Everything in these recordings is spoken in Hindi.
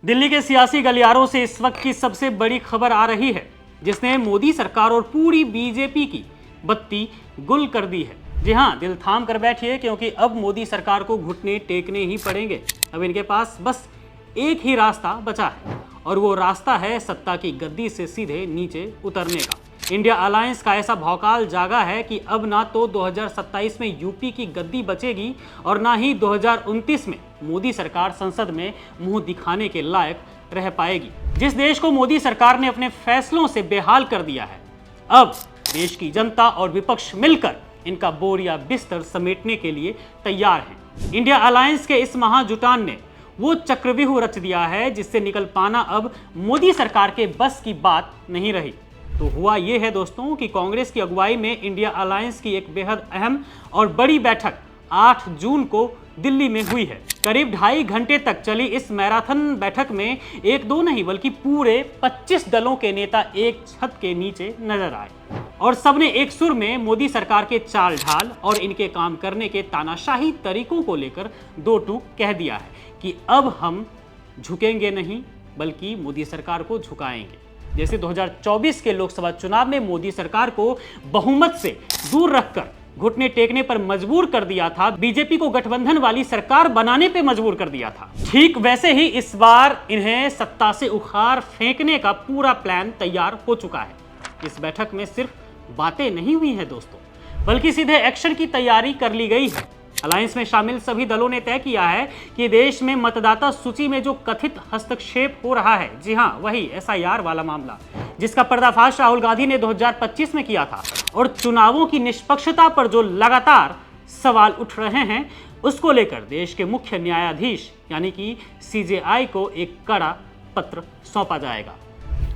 दिल्ली के सियासी गलियारों से इस वक्त की सबसे बड़ी खबर आ रही है, जिसने मोदी सरकार और पूरी बीजेपी की बत्ती गुल कर दी है। जी हां, दिल थाम कर बैठिए, क्योंकि अब मोदी सरकार को घुटने टेकने ही पड़ेंगे। अब इनके पास बस एक ही रास्ता बचा है, और वो रास्ता है सत्ता की गद्दी से सीधे नीचे उतरने का। इंडिया अलायंस का ऐसा भौकाल जागा है कि अब ना तो 2027 में यूपी की गद्दी बचेगी और ना ही 2029 में मोदी सरकार संसद में मुंह दिखाने के लायक रह पाएगी। जिस देश को मोदी सरकार ने अपने फैसलों से बेहाल कर दिया है, अब देश की जनता और विपक्ष मिलकर इनका बोरिया बिस्तर समेटने के लिए तैयार हैं। इंडिया अलायंस के इस महाजुटान ने वो चक्रव्यूह रच दिया है, जिससे निकल पाना अब मोदी सरकार के बस की बात नहीं रही। तो हुआ ये है दोस्तों कि कांग्रेस की अगुवाई में इंडिया अलायंस की एक बेहद अहम और बड़ी बैठक 8 जून को दिल्ली में हुई है। करीब 2.5 घंटे तक चली इस मैराथन बैठक में एक दो नहीं बल्कि पूरे 25 दलों के नेता एक छत के नीचे नजर आए, और सबने एक सुर में मोदी सरकार के चाल ढाल और इनके काम करने के तानाशाही तरीकों को लेकर दो टूक कह दिया है कि अब हम झुकेंगे नहीं, बल्कि मोदी सरकार को झुकाएंगे। जैसे 2024 के लोकसभा चुनाव में मोदी सरकार को बहुमत से दूर रखकर घुटने टेकने पर मजबूर कर दिया था, बीजेपी को गठबंधन वाली सरकार बनाने पे मजबूर कर दिया था, ठीक वैसे ही इस बार इन्हें सत्ता से उखाड़ फेंकने का पूरा प्लान तैयार हो चुका है। इस बैठक में सिर्फ बातें नहीं हुई हैं दोस्तों, बल्कि सीधे एक्शन की तैयारी कर ली गई है। अलायंस में शामिल सभी दलों ने तय किया है कि देश में मतदाता सूची में जो कथित हस्तक्षेप हो रहा है, जी हां, वही एसआईआर वाला मामला, जिसका पर्दाफाश राहुल गांधी ने 2025 में किया था, और चुनावों की निष्पक्षता पर जो लगातार सवाल उठ रहे हैं, उसको लेकर देश के मुख्य न्यायाधीश यानी कि सीजेआई को एक कड़ा पत्र सौंपा जाएगा।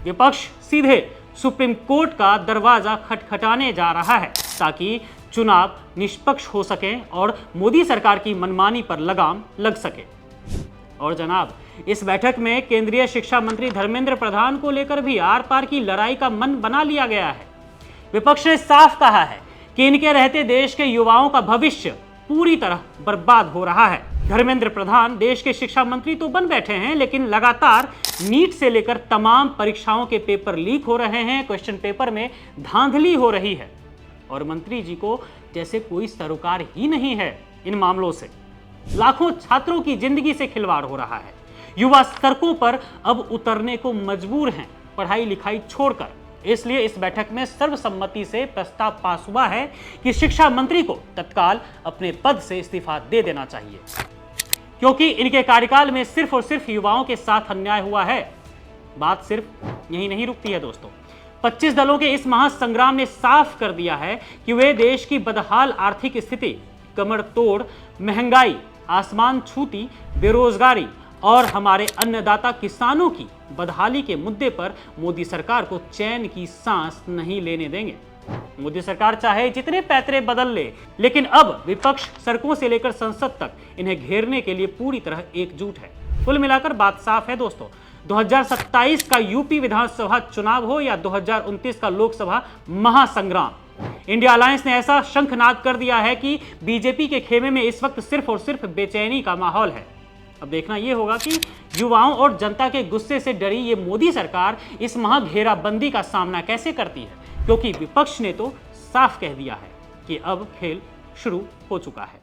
विपक्ष सीधे सुप्रीम कोर्ट का दरवाजा खटखटाने जा रहा है, ताकि चुनाव निष्पक्ष हो सके और मोदी सरकार की मनमानी पर लगाम लग सके। और जनाब, इस बैठक में केंद्रीय शिक्षा मंत्री धर्मेंद्र प्रधान को लेकर भी आर पार की लड़ाई का मन बना लिया गया है। विपक्ष ने साफ कहा है कि इनके रहते देश के युवाओं का भविष्य पूरी तरह बर्बाद हो रहा है। धर्मेंद्र प्रधान देश के शिक्षा मंत्री तो बन बैठे हैं, लेकिन लगातार नीट से लेकर तमाम परीक्षाओं के पेपर लीक हो रहे हैं, क्वेश्चन पेपर में धांधली हो रही है, और मंत्री जी को जैसे कोई सरोकार ही नहीं है इन मामलों से। लाखों छात्रों की जिंदगी से खिलवाड़ हो रहा है। युवा सड़कों पर अब उतरने को मजबूर हैं, पढ़ाई लिखाई छोड़कर। इसलिए इस बैठक में सर्वसम्मति से प्रस्ताव पास हुआ है कि शिक्षा मंत्री को तत्काल अपने पद से इस्तीफा दे देना चाहिए, क्योंकि इनके कार्यकाल में सिर्फ और सिर्फ युवाओं के साथ अन्याय हुआ है। बात सिर्फ यही नहीं रुकती है दोस्तों। 25 दलों के इस महासंग्राम ने साफ कर दिया है कि वे देश की बदहाल आर्थिक स्थिति, कमर तोड़ महंगाई, आसमान छूती बेरोजगारी और हमारे अन्नदाता किसानों की बदहाली के मुद्दे पर मोदी सरकार को चैन की सांस नहीं लेने देंगे। मोदी सरकार चाहे जितने पैतरे बदल ले, लेकिन अब विपक्ष सड़कों से लेकर संसद तक इन्हें घेरने के लिए पूरी तरह एकजुट है। कुल मिलाकर बात साफ है दोस्तों, 2027 का यूपी विधानसभा चुनाव हो या 2029 का लोकसभा महासंग्राम, इंडिया अलायंस ने ऐसा शंखनाद कर दिया है कि बीजेपी के खेमे में इस वक्त सिर्फ और सिर्फ बेचैनी का माहौल है। अब देखना यह होगा कि युवाओं और जनता के गुस्से से डरी ये मोदी सरकार इस महाघेराबंदी का सामना कैसे करती है, क्योंकि विपक्ष ने तो साफ कह दिया है कि अब खेल शुरू हो चुका है।